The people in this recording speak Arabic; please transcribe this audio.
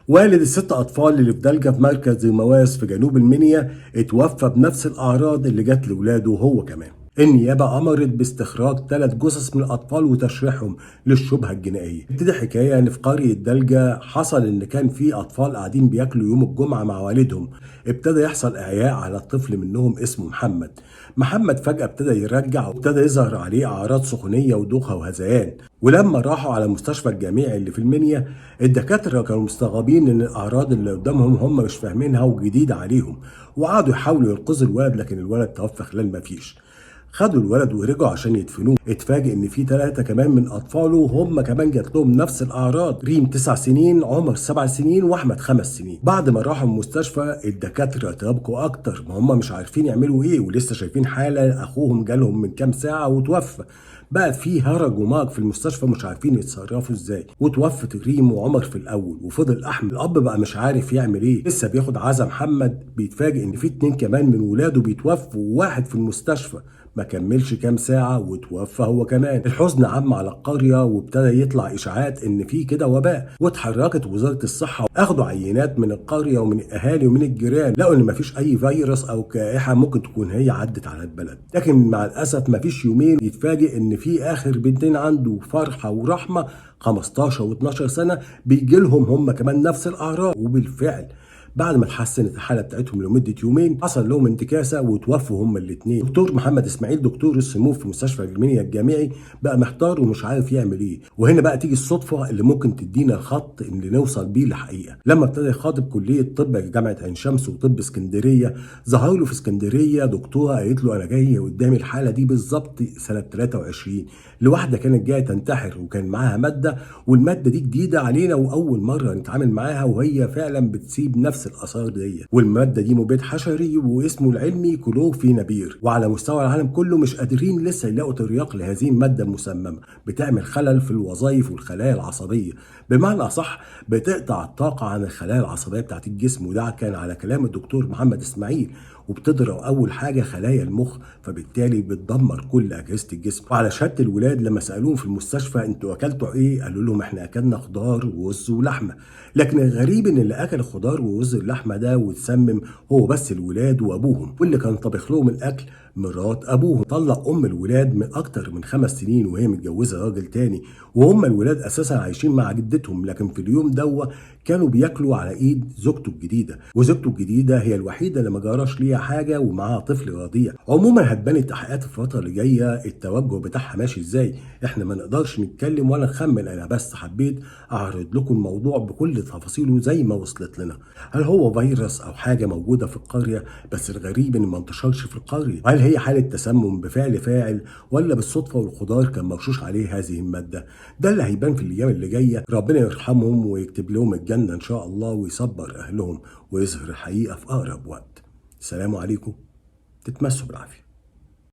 والد الست أطفال اللي في دلجة في مركز مواس في جنوب المنيا اتوفى بنفس الأعراض اللي جت لولاده هو كمان. النيابة أمرت باستخراج 3 جثث من الأطفال وتشريحهم للشبهة الجنائية. ابتدي حكاية إن في قرية دلجة حصل إن كان في أطفال قاعدين بياكلوا يوم الجمعة مع والدهم، ابتدى يحصل إعياء على الطفل منهم اسمه محمد. محمد فجأة ابتدى يرجع وابتدى يظهر عليه أعراض سخونية ودوخة وهذيان، ولما راحوا على المستشفى الجامعي اللي في المنيا الدكاترة كانوا مستغربين إن الأعراض اللي قدامهم هم مش فاهمينها وجديدة عليهم، وقعدوا يحاولوا ينقذوا الولد لكن الولد توفى خلال ما فيش. خدوا الولد ورجعوا عشان يدفنوه، اتفاجئ ان في 3 كمان من اطفاله هم كمان جات لهم نفس الاعراض، ريم 9 سنين، عمر 7 سنين، واحمد 5 سنين. بعد ما راحوا المستشفى الدكاتره تبكوا اكتر، ما هم مش عارفين يعملوا ايه ولسه شايفين حاله اخوهم جالهم من كام ساعه وتوفى. بقى في هرج ومرج في المستشفى مش عارفين يتصرفوا ازاي، وتوفت ريم وعمر في الاول وفضل احمد. الاب بقى مش عارف يعمل ايه، لسه بياخد عزا محمد بيتفاجئ ان في 2 كمان من ولاده بيتوفوا وواحد في المستشفى ما كملش كام ساعة وتوفى هو كمان. الحزن عم على القرية وابتدى يطلع إشاعات إن في كده وباء، واتحركت وزارة الصحة أخدوا عينات من القرية ومن الأهالي ومن الجيران، لقوا إن مفيش أي فيروس أو كائحة ممكن تكون هي عدت على البلد. لكن مع الأسف مفيش يومين يتفاجئ إن في آخر بنتين عنده فرحة ورحمة 15 و12 سنة بيجي لهم هم كمان نفس الأعراض. وبالفعل بعد ما اتحسنت الحاله بتاعتهم لمده يومين حصل لهم انتكاسه وتوفوا هما الاثنين. دكتور محمد اسماعيل دكتور السموم في مستشفى المنيا الجامعي بقى محتار ومش عارف يعمل ايه، وهنا بقى تيجي الصدفه اللي ممكن تدينا الخط اللي نوصل بيه للحقيقه. لما ابتدى يخاطب كليه طب جامعه عين شمس وطب اسكندريه، ظهر له في اسكندريه دكتوره قالت له انا جايه قدامي الحاله دي بالظبط سنه 23 لواحده كانت جايه تنتحر وكان معاها ماده، والماده دي جديده علينا واول مره نتعامل معاها، وهي فعلا بتسيب نفس الاثار دي. والماده دي مبيد حشري واسمه العلمي كلوفينابير، وعلى مستوى العالم كله مش قادرين لسه يلاقوا ترياق لهذه الماده المسممه، بتعمل خلل في الوظائف والخلايا العصبيه، بمعنى اصح بتقطع الطاقه عن الخلايا العصبيه بتاعت الجسم، وده كان على كلام الدكتور محمد اسماعيل، وبتضرب اول حاجه خلايا المخ، فبالتالي بتدمر كل اجهزه الجسم. وعلى شهاده الولاد لما سالوهم في المستشفى انتوا اكلتوا ايه، قالوا لهم احنا اكلنا خضار ورز ولحمه. لكن الغريب ان اللي اكل الخضار ورز اللحمه ده واتسمم هو بس الولاد وابوهم، واللي كان طبخ لهم الاكل مرات ابوهم. طلق ام الولاد من اكتر من 5 سنين وهي متجوزه راجل تاني، وهم الولاد اساسا عايشين مع جدتهم، لكن في اليوم دوا كانوا بياكلوا على ايد زوجته الجديده، وزوجته الجديده هي الوحيده اللي ما جراش ليها حاجه ومعاها طفل رضيع. عموما هتبان التحقيقات الفتره اللي جايه التوجه بتاعها ماشي ازاي، احنا ما نقدرش نتكلم ولا نخمن، انا بس حبيت اعرض لكم الموضوع بكل تفاصيله زي ما وصلت لنا. هل هو فيروس او حاجه موجوده في القريه، بس الغريب ان ما انتشرش في القريه؟ هل هي حاله تسمم بفعل فاعل ولا بالصدفه والخضار كان مرشوش عليه هذه الماده؟ ده اللي هيبان في الايام اللي جايه. ربنا يرحمهم ويكتب لهم الجنه ان شاء الله ويصبر اهلهم ويظهر الحقيقه في اقرب وقت. السلام عليكم، تتمسوا بالعافيه.